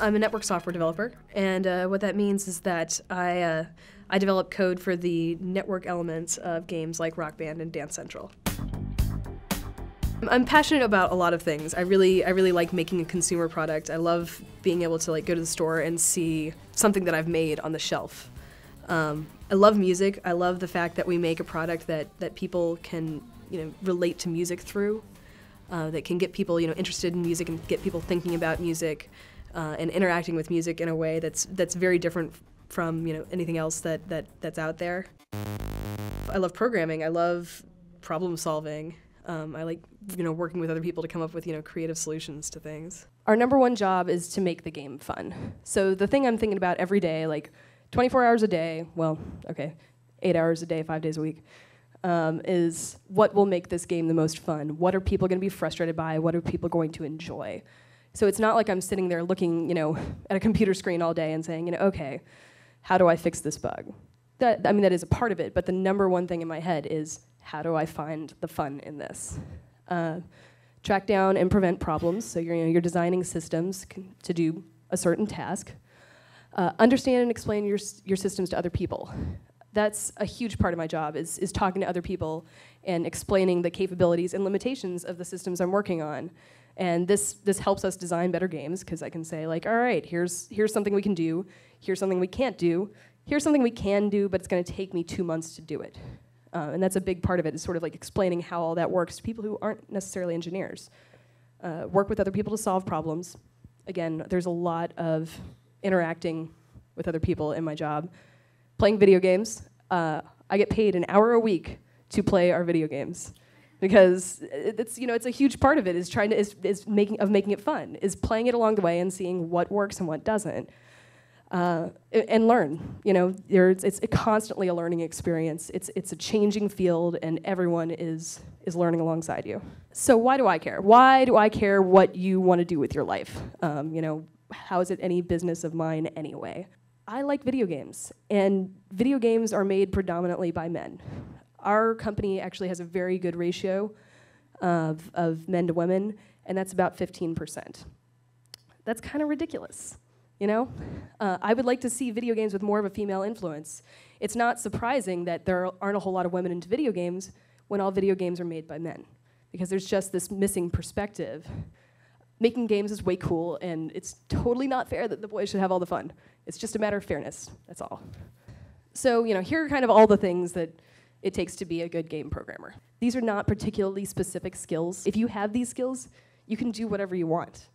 I'm a network software developer, and what that means is that I develop code for the network elements of games like Rock Band and Dance Central. I'm passionate about a lot of things. I really like making a consumer product. I love being able to go to the store and see something that I've made on the shelf. I love music. I love the fact that we make a product that people can relate to music through, that can get people interested in music and get people thinking about music and interacting with music in a way that's very different from anything else that's out there. I love programming. I love problem solving. I like working with other people to come up with creative solutions to things. Our number one job is to make the game fun. So the thing I'm thinking about every day, 24 hours a day, well, okay, 8 hours a day, 5 days a week, is what will make this game the most fun? What are people going to be frustrated by? What are people going to enjoy? So it's not like I'm sitting there looking, at a computer screen all day and saying, okay, how do I fix this bug? That is a part of it, but the number one thing in my head is, how do I find the fun in this? Track down and prevent problems. So you're designing systems to do a certain task. Understand and explain your systems to other people. That's a huge part of my job, is talking to other people and explaining the capabilities and limitations of the systems I'm working on. And this helps us design better games, because I can say, all right, here's something we can do, here's something we can't do, here's something we can do, but it's going to take me 2 months to do it. And that's a big part of it, is sort of explaining how all that works to people who aren't necessarily engineers. Work with other people to solve problems. Again, there's a lot of interacting with other people in my job. Playing video games. I get paid an hour a week to play our video games, because it's a huge part of it, is making it fun, is playing it along the way and seeing what works and what doesn't. And learn. It's constantly a learning experience. It's a changing field, and everyone is learning alongside you. So why do I care? Why do I care what you want to do with your life? How is it any business of mine anyway? I like video games, and video games are made predominantly by men. Our company actually has a very good ratio of men to women, and that's about 15%. That's kind of ridiculous. I would like to see video games with more of a female influence. It's not surprising that there aren't a whole lot of women into video games when all video games are made by men, because there's just this missing perspective. Making games is way cool, and it's totally not fair that the boys should have all the fun. It's just a matter of fairness, that's all. So, here are kind of all the things that it takes to be a good game programmer. These are not particularly specific skills. If you have these skills, you can do whatever you want.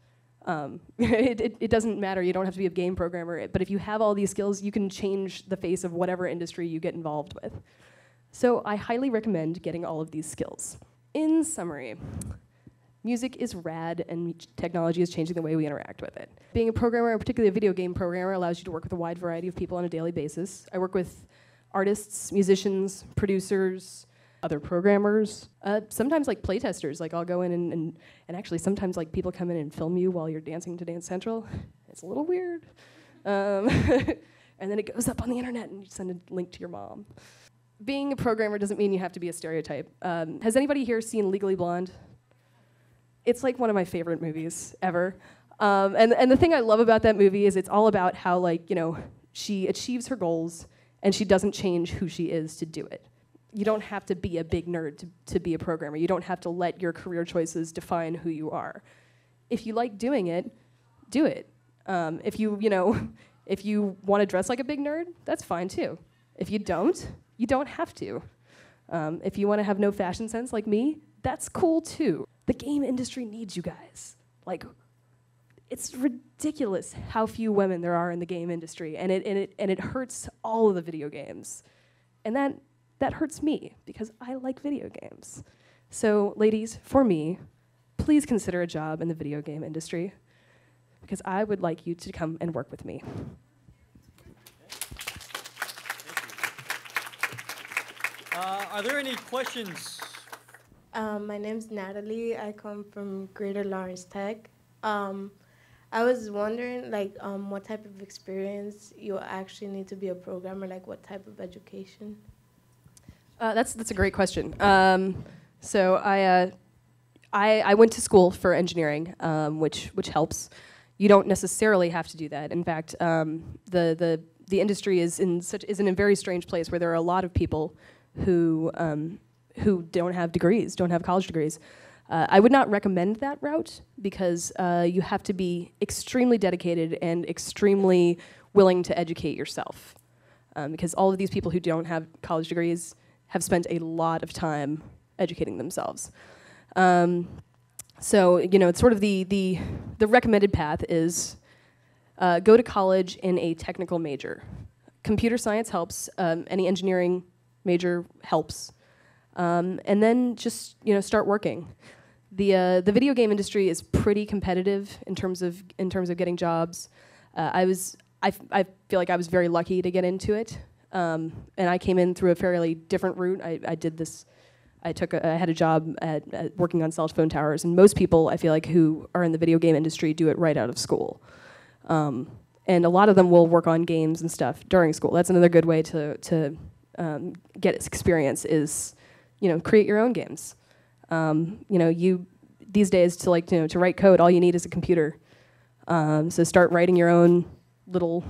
It doesn't matter, you don't have to be a game programmer, but if you have all these skills, you can change the face of whatever industry you get involved with. So I highly recommend getting all of these skills. In summary, music is rad, and technology is changing the way we interact with it. Being a programmer, particularly a video game programmer, allows you to work with a wide variety of people on a daily basis. I work with artists, musicians, producers, other programmers, sometimes playtesters. I'll go in and actually sometimes people come in and film you while you're dancing to Dance Central. It's a little weird. And then it goes up on the internet and you send a link to your mom. Being a programmer doesn't mean you have to be a stereotype. Has anybody here seen Legally Blonde? It's one of my favorite movies ever. And the thing I love about that movie is it's all about how she achieves her goals and she doesn't change who she is to do it. You don't have to be a big nerd to be a programmer. You don't have to let your career choices define who you are. If you like doing it, do it. If you want to dress like a big nerd, that's fine too. If you don't have to. If you want to have no fashion sense like me, that's cool too. The game industry needs you guys. It's ridiculous how few women there are in the game industry, and it hurts all of the video games. And that hurts me, because I like video games. So, ladies, for me, please consider a job in the video game industry, because I would like you to come and work with me. Are there any questions? My name's Natalie. I come from Greater Lawrence Tech. I was wondering, what type of experience you actually need to be a programmer, what type of education? That's a great question. So I went to school for engineering, which helps. you don't necessarily have to do that. In fact, the industry is in a very strange place where there are a lot of people who don't have degrees, don't have college degrees. I would not recommend that route because you have to be extremely dedicated and extremely willing to educate yourself. Because all of these people who don't have college degrees have spent a lot of time educating themselves. So, it's sort of the recommended path is go to college in a technical major. Computer science helps, any engineering major helps. And then just, start working. The video game industry is pretty competitive in terms of getting jobs. I feel like I was very lucky to get into it, and I came in through a fairly different route. I had a job at working on cell phone towers, and most people I feel like who are in the video game industry do it right out of school, and a lot of them will work on games and stuff during school. That's another good way to get experience is, create your own games. You these days to write code, all you need is a computer. So start writing your own little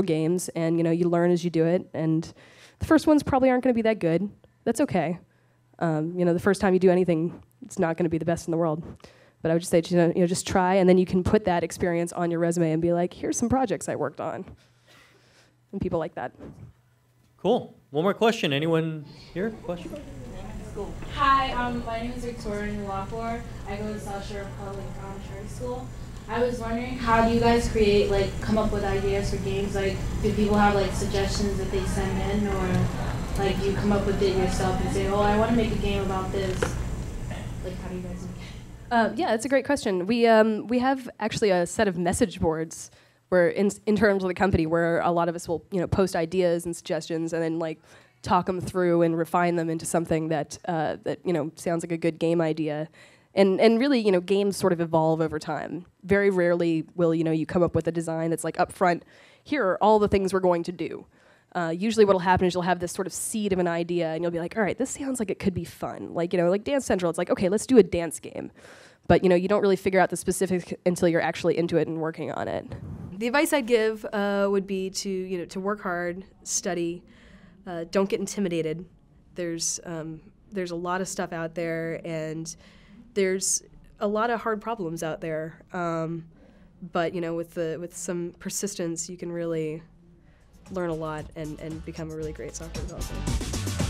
games, and you learn as you do it. And the first ones probably aren't going to be that good. That's okay. The first time you do anything, it's not going to be the best in the world. But I would just say, just try, and then you can put that experience on your resume and be like, here's some projects I worked on. And people like that. Cool. One more question. Anyone here? Question? Hi, my name is Victoria Nwafor. I go to South Shore Public Charter School. I was wondering, how do you guys come up with ideas for games? Do people have suggestions that they send in, or do you come up with it yourself and say, oh, I want to make a game about this? How do you guys make it? Yeah, that's a great question. We have actually a set of message boards where in terms of the company where a lot of us will post ideas and suggestions and then talk them through and refine them into something that sounds like a good game idea. And really, games sort of evolve over time. Very rarely will, you come up with a design that's up front, here are all the things we're going to do. Usually what'll happen is you'll have this sort of seed of an idea, and you'll be like, all right, this sounds like it could be fun. Like Dance Central, it's like, okay, let's do a dance game. But, you don't really figure out the specifics until you're actually into it and working on it. The advice I'd give would be to work hard, study, don't get intimidated. There's a lot of stuff out there, and there's a lot of hard problems out there, but with some persistence, you can really learn a lot and become a really great software developer.